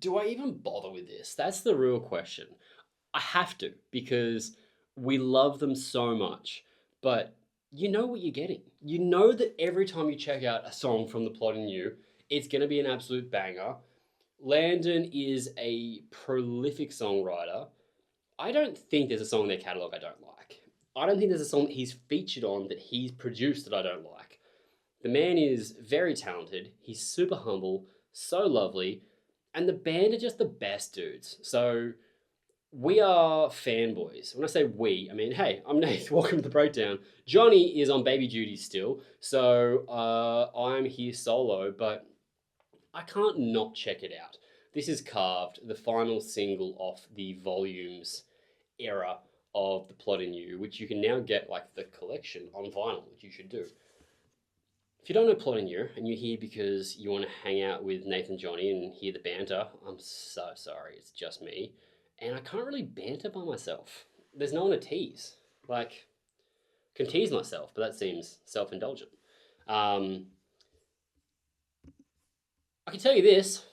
do I even bother with this? That's the real question. I have to because we love them so much, but you know what you're getting. You know that every time you check out a song from The Plotting You, it's going to be an absolute banger. Landon is a prolific songwriter. I don't think there's a song in their catalog I don't like. I don't think there's a song that he's featured on that he's produced that I don't like. The man is very talented. He's super humble, so lovely, and the band are just the best dudes. So we are fanboys. When I say we, I mean, hey, I'm Nate. Welcome to the breakdown. Johnny is on baby duty still, so I'm here solo, but I can't not check it out. This is Carved, the final single off the Volumes era of The Plot in You, which you can now get like the collection on vinyl, which you should do. If you don't know Plotting You and you're here because you want to hang out with Nathan Johnny and hear the banter, I'm so sorry, it's just me. And I can't really banter by myself. There's no one to tease. Like, I can tease myself, but that seems self-indulgent. I can tell you this.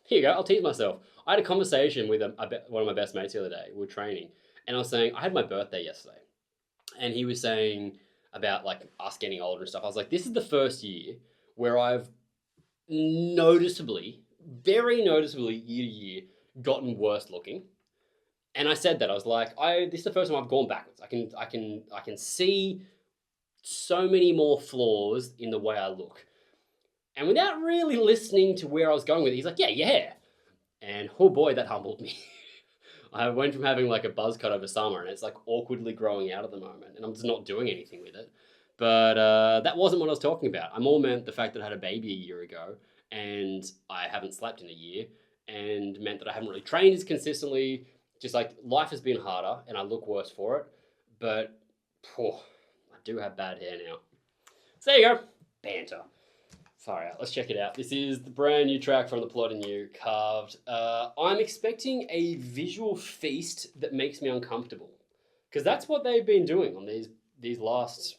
Here you go, I'll tease myself. I had a conversation with one of my best mates the other day. We were training. And I was saying, I had my birthday yesterday. And he was saying about like us getting older and stuff. I was like, this is the first year where I've noticeably, very noticeably year to year, gotten worse looking. And I said that I was like, this is the first time I've gone backwards. I can see so many more flaws in the way I look. And without really listening to where I was going with it, he's like, yeah, your hair. And oh boy, that humbled me. I went from having like a buzz cut over summer and it's like awkwardly growing out at the moment and I'm just not doing anything with it. But that wasn't what I was talking about. I more meant the fact that I had a baby a year ago and I haven't slept in a year and meant that I haven't really trained as consistently. Just like life has been harder and I look worse for it. But I do have bad hair now. So there you go. Banter. Far out. Let's check it out. This is the brand new track from The Plot in You, Carved. I'm expecting a visual feast that makes me uncomfortable. Because that's what they've been doing on these last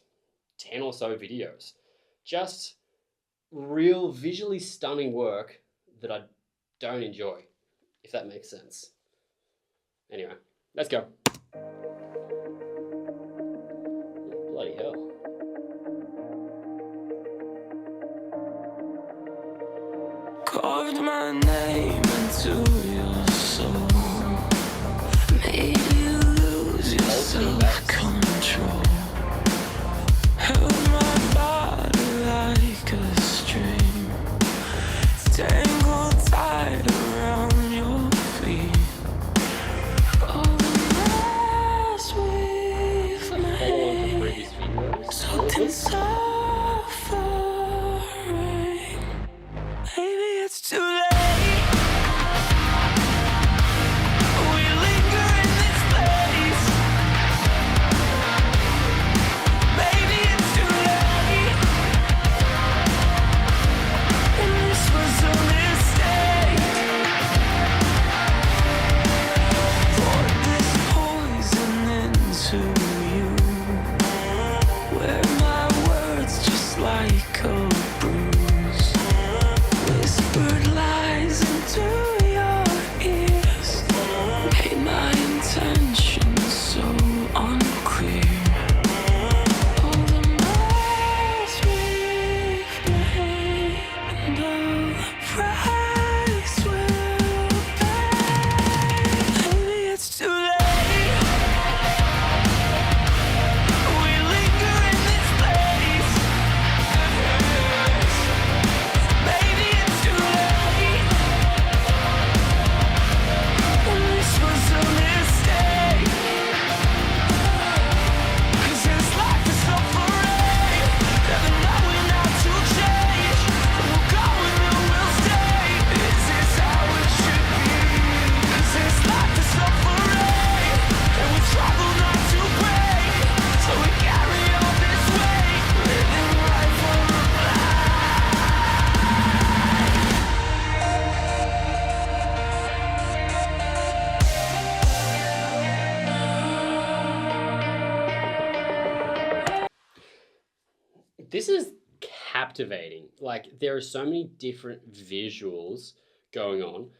10 or so videos. Just real visually stunning work that I don't enjoy, if that makes sense. Anyway, let's go. Bloody hell. Carved my name into your soul, made you lose your self-control, held my body like a string, tangled tight around your feet. All the mess we've made, soaked in suffering. Maybe it's too late. We linger in this place. Maybe it's too late. And this was a mistake. Poured this poison into you, where my words just like a bruise, whispered lies into your ears, made my intentions so unclear. All the mess we've made and all the price we'll pay. Maybe it's too late. We linger in this place. Maybe it's too late. And this was a mistake. 'Cause this life is so foreign, never knowing how to change. We'll go and then we'll stay. Is this how it should be? 'Cause this life is so foreign, and we struggle not to break. So we carry all this weight, living right for the This is captivating. Like, there are so many different visuals going on.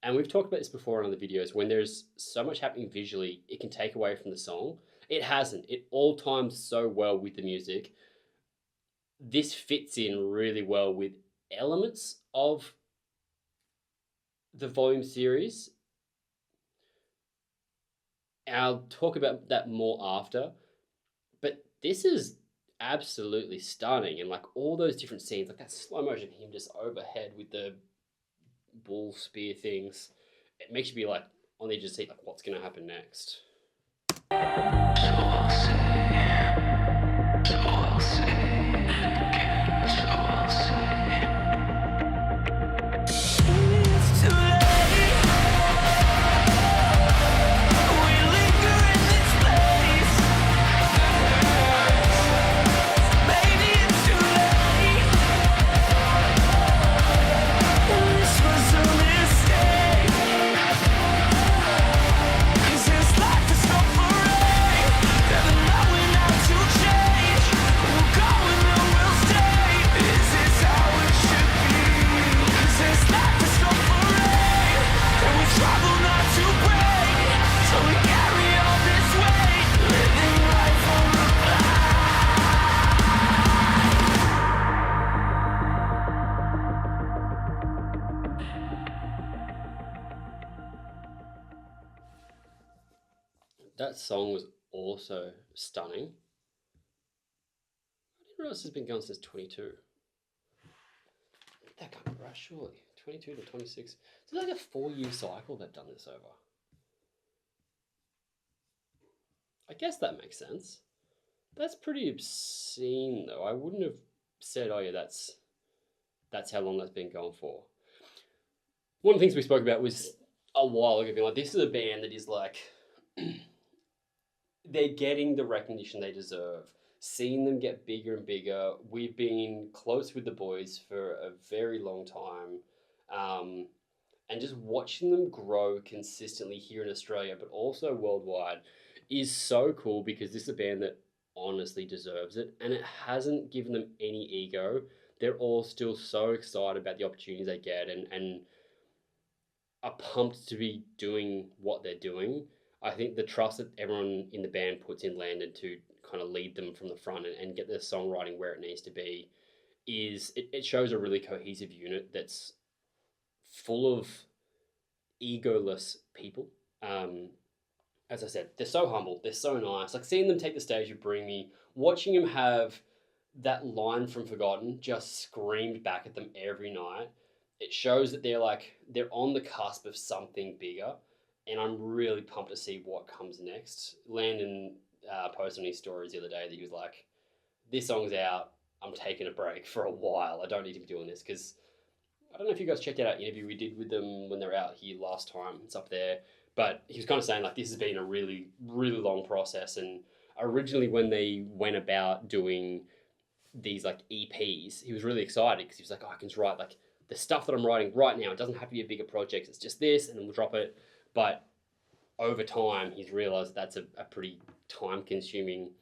And we've talked about this before in other videos. When there's so much happening visually, it can take away from the song. It hasn't. It all times so well with the music. This fits in really well with elements of the Volume series. I'll talk about that more after. But this is absolutely stunning. And like all those different scenes, like that slow motion, him just overhead with the bull spear things, it makes you be like on the edge of the seat, like what's going to happen next. It's too late. We linger in this place. Maybe it's too late. This was a mistake. 'Cause this life is so parade. Never knowing how to change. We'll go and then we'll stay. Is this how it should be? 'Cause this life is so parade. And we struggle not to break. So we carry all this weight. Living life on the That song was also stunning. I didn't realize it's been going since 22. That can't be right, surely. 22 to 26. So it's like a 4-year cycle they've done this over. I guess that makes sense. That's pretty obscene, though. I wouldn't have said, oh yeah, that's how long that's been going for. One of the things we spoke about was a while ago, being like, this is a band that is like, they're getting the recognition they deserve. Seeing them get bigger and bigger. We've been close with the boys for a very long time. And just watching them grow consistently here in Australia, but also worldwide, is so cool because this is a band that honestly deserves it. And it hasn't given them any ego. They're all still so excited about the opportunities they get and are pumped to be doing what they're doing. I think the trust that everyone in the band puts in Landon to kind of lead them from the front and get their songwriting where it needs to be it shows a really cohesive unit that's full of egoless people. As I said, they're so humble, they're so nice. Like seeing them take the stage with Bring Me, watching them have that line from Forgotten just screamed back at them every night. It shows that they're on the cusp of something bigger. And I'm really pumped to see what comes next. Landon posted on his stories the other day that he was like, this song's out, I'm taking a break for a while. I don't need to be doing this because I don't know if you guys checked out our interview we did with them when they were out here last time. It's up there. But he was kind of saying like this has been a really, really long process. And originally when they went about doing these like EPs, he was really excited because he was like, oh, I can just write like the stuff that I'm writing right now. It doesn't have to be a bigger project. It's just this and then we'll drop it. But over time, he's realized that's a pretty time-consuming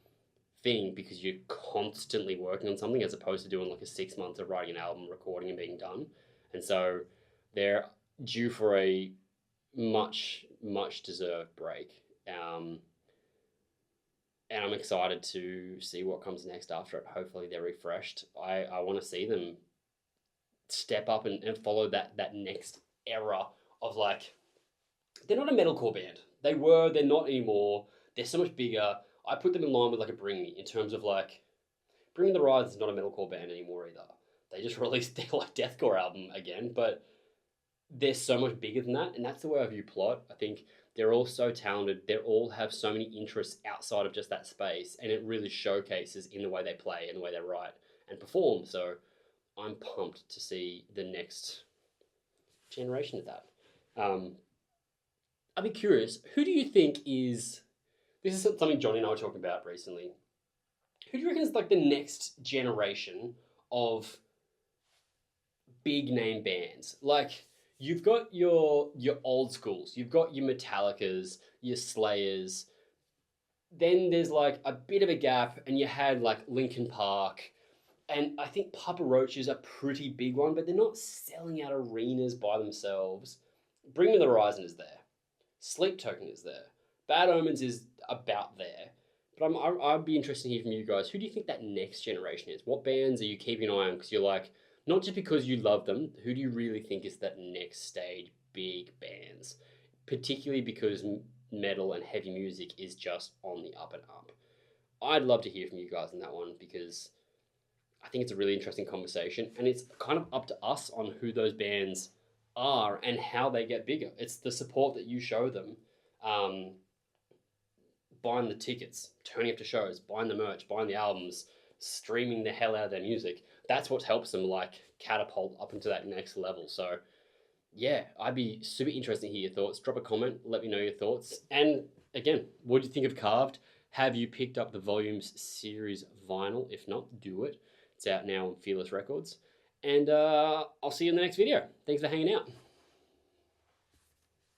thing because you're constantly working on something as opposed to doing like a 6 months of writing an album, recording and being done. And so they're due for a much, much deserved break. And I'm excited to see what comes next after it. Hopefully they're refreshed. I want to see them step up and follow that next era of like, they're not a metalcore band. They're not anymore. They're so much bigger. I put them in line with like a Bring Me in terms of like, Bring Me the Rise is not a metalcore band anymore either. They just released their like deathcore album again, but they're so much bigger than that. And that's the way I view Plot. I think they're all so talented. They all have so many interests outside of just that space. And it really showcases in the way they play and the way they write and perform. So I'm pumped to see the next generation of that. I'd be curious, who do you think is... This is something Johnny and I were talking about recently. Who do you reckon is like the next generation of big name bands? Like, you've got your old schools. You've got your Metallicas, your Slayers. Then there's like a bit of a gap and you had like Linkin Park. And I think Papa Roach is a pretty big one, but they're not selling out arenas by themselves. Bring Me the Horizon is there. Sleep Token is there. Bad Omens is about there. But I'd be interested to hear from you guys. Who do you think that next generation is? What bands are you keeping an eye on? Because you're like, not just because you love them, who do you really think is that next stage big bands? Particularly because metal and heavy music is just on the up and up. I'd love to hear from you guys on that one because I think it's a really interesting conversation and it's kind of up to us on who those bands are and how they get bigger. It's the support that you show them. Buying the tickets, turning up to shows, buying the merch, buying the albums, streaming the hell out of their music. That's what helps them like catapult up into that next level. So yeah, I'd be super interested to hear your thoughts. Drop a comment, let me know your thoughts. And again, what do you think of Carved? Have you picked up the Volumes series vinyl? If not, do it. It's out now on Fearless Records. And I'll see you in the next video. Thanks for hanging out.